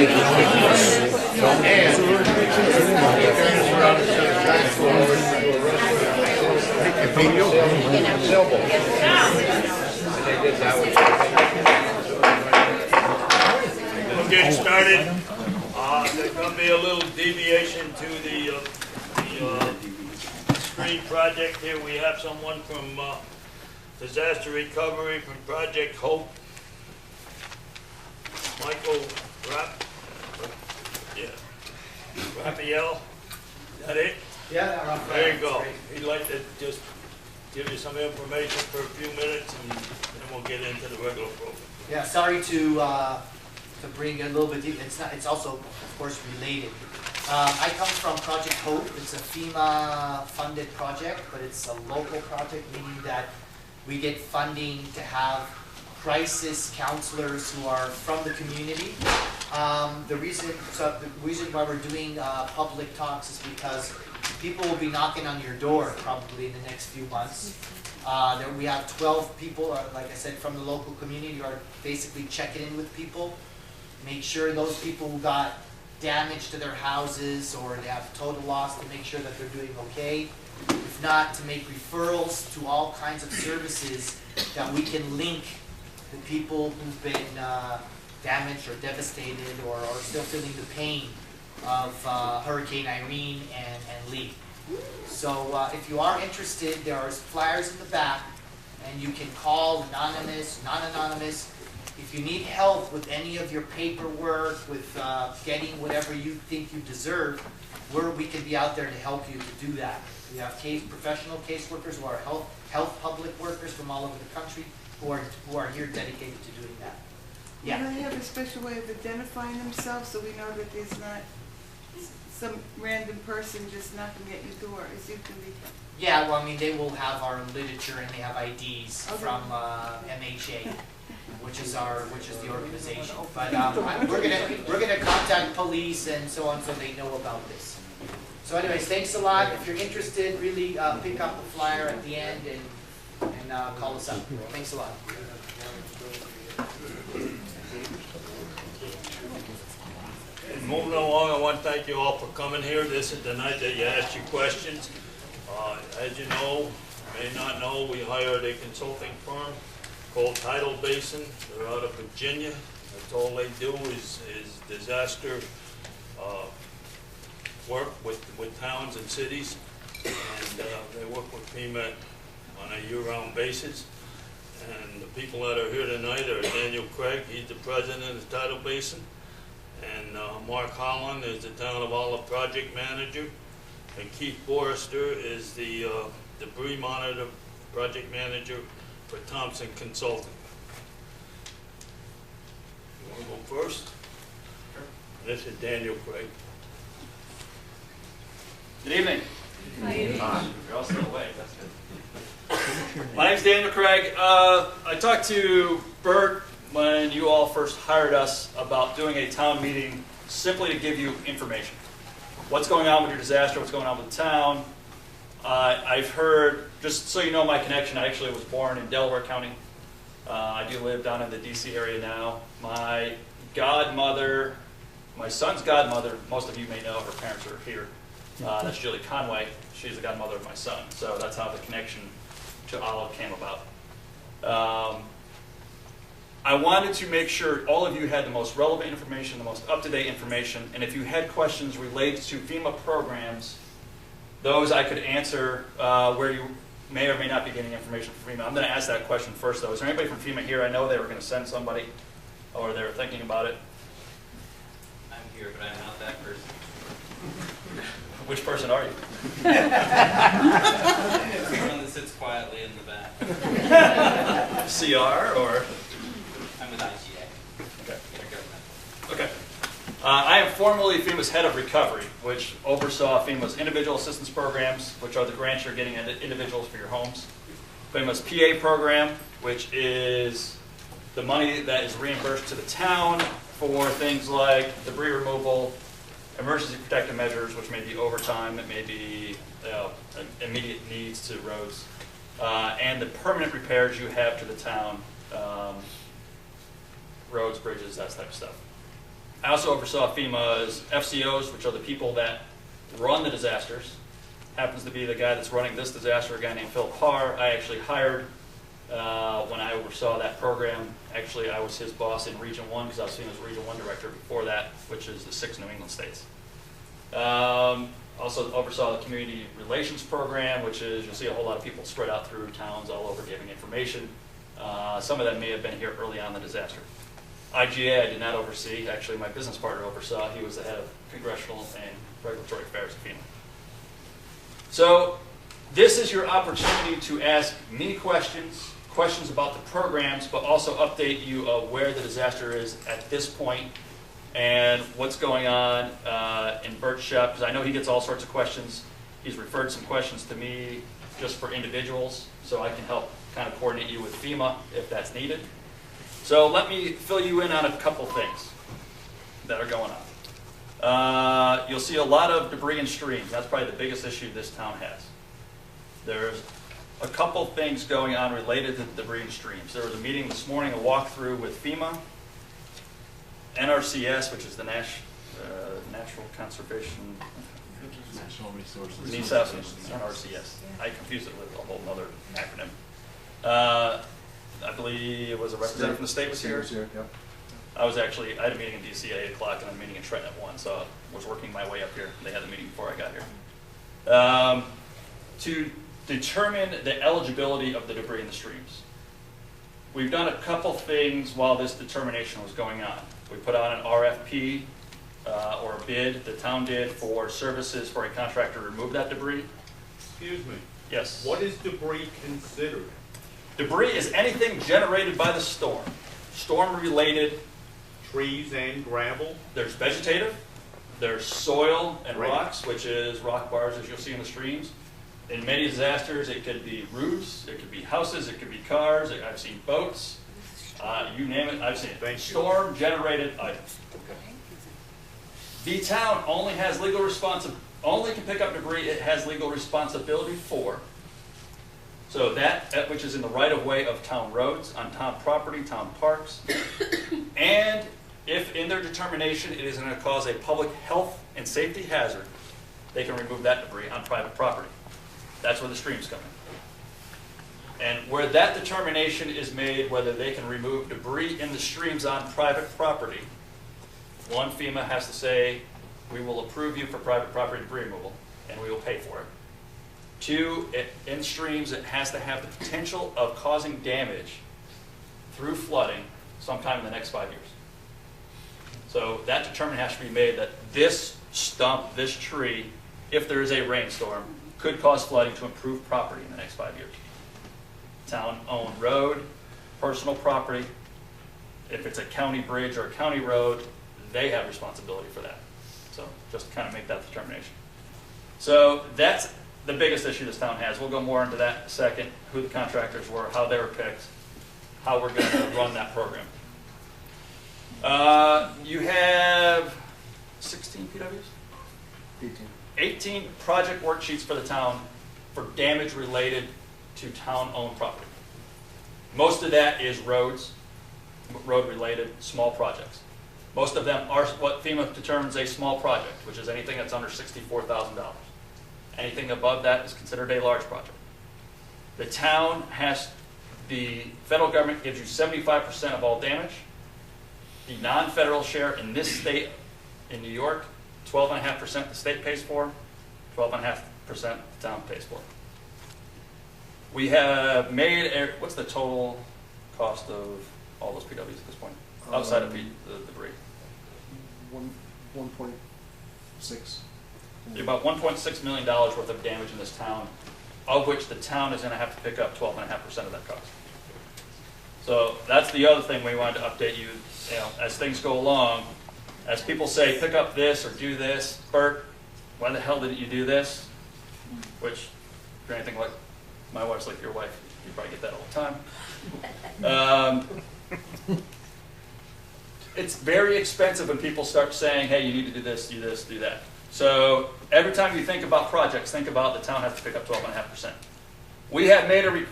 We'll get started. There's going to be a little deviation to the screen project here. We have someone from Disaster Recovery from Project Hope. Michael Raphael. Is that it? Yeah, Raphael. There you go. He'd like to just give you some information for a few minutes, and then we'll get into the regular program. Yeah, sorry to bring a little bit deep. It's also, of course, related. I come from Project Hope. It's a FEMA-funded project, but it's a local project, meaning that we get funding to have crisis counselors who are from the community. The reason why we're doing public talks is because people will be knocking on your door probably in the next few months. We have 12 people, like I said, from the local community who are basically checking in with people, make sure those people who got damage to their houses or they have total loss, to make sure that they're doing okay. If not, to make referrals to all kinds of services that we can link the people who've been damaged or devastated or still feeling the pain of Hurricane Irene and Lee. So if you are interested, there are flyers in the back, and you can call anonymous, non-anonymous. If you need help with any of your paperwork, with getting whatever you think you deserve, we can be out there to help you to do that. We have professional caseworkers who are health public workers from all over the country who are here dedicated to doing that. Yeah. Do they have a special way of identifying themselves so we know that there's not some random person just knocking at your door, as you can be? Yeah, well, I mean, they will have our literature and they have IDs from MHA, which is the organization. But we're gonna contact police and so on, so they know about this. So, anyways, thanks a lot. If you're interested, really pick up the flyer at the end and call us up. Thanks a lot. And moving along, I want to thank you all for coming here. This is the night that you ask your questions. As you know, may not know, we hired a consulting firm called Tidal Basin. They're out of Virginia. That's all they do is disaster work with towns and cities. And they work with FEMA on a year-round basis. And the people that are here tonight are Daniel Craig, he's the president of the Tidal Basin. And Mark Holland is the Town of Olive project manager. And Keith Forrester is the debris monitor project manager for Thompson Consulting. You want to go first? Sure. This is Daniel Craig. Good evening. Hi. You're all still awake, that's good. My name's Daniel Craig. I talked to Bert when you all first hired us about doing a town meeting simply to give you information. What's going on with your disaster, what's going on with the town. I've heard, just so you know my connection, I actually was born in Delaware County. I do live down in the DC area now. My godmother, my son's godmother, most of you may know, her parents are here. That's Julie Conway. She's the godmother of my son. So that's how the connection to Olive came about. I wanted to make sure all of you had the most relevant information, the most up-to-date information, and if you had questions related to FEMA programs, those I could answer where you may or may not be getting information from FEMA. I'm going to ask that question first, though. Is there anybody from FEMA here? I know they were going to send somebody, or they were thinking about it. I'm here, but I'm not that person. Which person are you? Someone that sits quietly in the back. CR, or? I'm with IGA. Okay. They're government. Okay. I am formerly FEMA's head of recovery, which oversaw FEMA's individual assistance programs, which are the grants you're getting at individuals for your homes. FEMA's PA program, which is the money that is reimbursed to the town for things like debris removal, emergency protective measures, which may be overtime, it may be immediate needs to roads, and the permanent repairs you have to the town, roads, bridges, that type of stuff. I also oversaw FEMA's FCOs, which are the people that run the disasters. Happens to be the guy that's running this disaster, a guy named Phil Parr. I actually hired when I oversaw that program. Actually, I was his boss in Region 1 because I was FEMA's Region 1 director before that, which is the 6 New England states. Also oversaw the community relations program, which is, you'll see a whole lot of people spread out through towns all over giving information. Some of them may have been here early on in the disaster. IGA I did not oversee. Actually, my business partner oversaw. He was the head of congressional and regulatory affairs at FEMA. So this is your opportunity to ask me questions about the programs, but also update you of where the disaster is at this point and what's going on in Bert's shop, because I know he gets all sorts of questions. He's referred some questions to me just for individuals, so I can help kind of coordinate you with FEMA if that's needed. So let me fill you in on a couple things that are going on. You'll see a lot of debris in streams. That's probably the biggest issue this town has. There's a couple things going on related to debris in streams. There was a meeting this morning, a walkthrough with FEMA, NRCS, which is the Natural Conservation National Resources. NRCS. I confused it with a whole other acronym. I believe it was a representative from the state was here. Yep. I had a meeting in DC at 8 o'clock and then a meeting in Trenton at 1, so I was working my way up here. They had the meeting before I got here. To determine the eligibility of the debris in the streams. We've done a couple things while this determination was going on. We put out an RFP or a bid, the town did, for services for a contractor to remove that debris. Excuse me, Yes. what is debris considered? Debris is anything generated by the storm. Storm-related. Trees and gravel? There's vegetative, there's soil and Right. rocks, which is rock bars as you'll see in the streams. In many disasters, it could be roofs, it could be houses, it could be cars, I've seen boats, you name it, I've seen it. Thank you. Storm-generated items. The town only has only can pick up debris it has legal responsibility for. So that which is in the right-of-way of town roads, on town property, town parks, and if in their determination it is going to cause a public health and safety hazard, they can remove that debris on private property. That's where the streams come in. And where that determination is made, whether they can remove debris in the streams on private property, one, FEMA has to say, we will approve you for private property debris removal, and we will pay for it. Two, in streams, it has to have the potential of causing damage through flooding sometime in the next 5 years. So that determination has to be made that this stump, this tree, if there is a rainstorm, could cause flooding to improve property in the next 5 years. Town-owned road, personal property. If it's a county bridge or a county road, they have responsibility for that. So just to kind of make that determination. So that's the biggest issue this town has. We'll go more into that in a second, who the contractors were, how they were picked, how we're going to run that program. You have 16 PWs? 18 project worksheets for the town for damage related to town-owned property. Most of that is roads, road-related, small projects. Most of them are what FEMA determines a small project, which is anything that's under $64,000. Anything above that is considered a large project. The town the federal government gives you 75% of all damage. The non-federal share in this state, in New York, 12.5% the state pays for, 12.5% the town pays for. We have made, what's the total cost of all those PWs at this point, outside of the debris? 1.6. About $1.6 million worth of damage in this town, of which the town is going to have to pick up 12.5% of that cost. So that's the other thing we wanted to update you, as things go along. As people say, pick up this or do this. Bert, why the hell didn't you do this? Which, if you're anything like my wife's like your wife, you probably get that all the time. It's very expensive when people start saying, hey, you need to do this, do that. So every time you think about projects, think about the town has to pick up 12.5%. We have made a report.